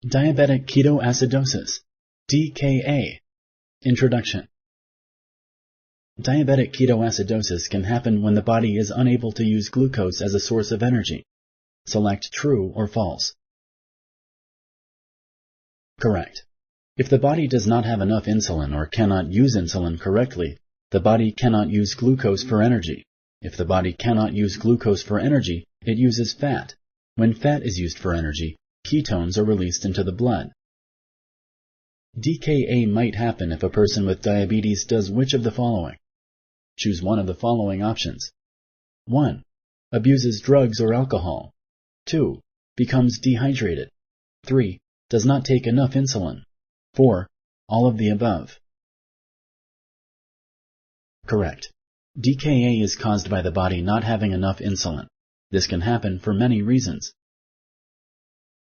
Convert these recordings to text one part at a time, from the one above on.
Diabetic Ketoacidosis, DKA. Introduction. Diabetic ketoacidosis can happen when the body is unable to use glucose as a source of energy. Select true or false. Correct. If the body does not have enough insulin or cannot use insulin correctly, the body cannot use glucose for energy. If the body cannot use glucose for energy, it uses fat. When fat is used for energy, ketones are released into the blood. DKA might happen if a person with diabetes does which of the following? Choose one of the following options. 1. Abuses drugs or alcohol. 2. Becomes dehydrated. 3. Does not take enough insulin. 4. All of the above. Correct. DKA is caused by the body not having enough insulin. This can happen for many reasons.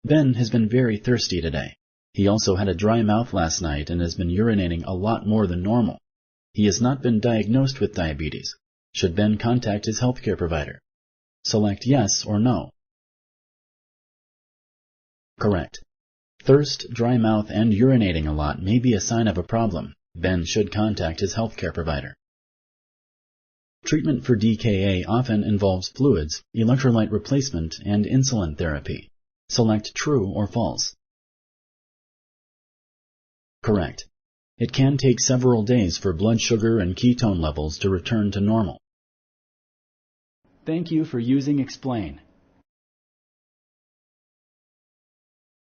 Ben has been very thirsty today. He also had a dry mouth last night and has been urinating a lot more than normal. He has not been diagnosed with diabetes. Should Ben contact his healthcare provider? Select yes or no. Correct. Thirst, dry mouth, and urinating a lot may be a sign of a problem. Ben should contact his healthcare provider. Treatment for DKA often involves fluids, electrolyte replacement, and insulin therapy. Select true or false. Correct. It can take several days for blood sugar and ketone levels to return to normal. Thank you for using Explain.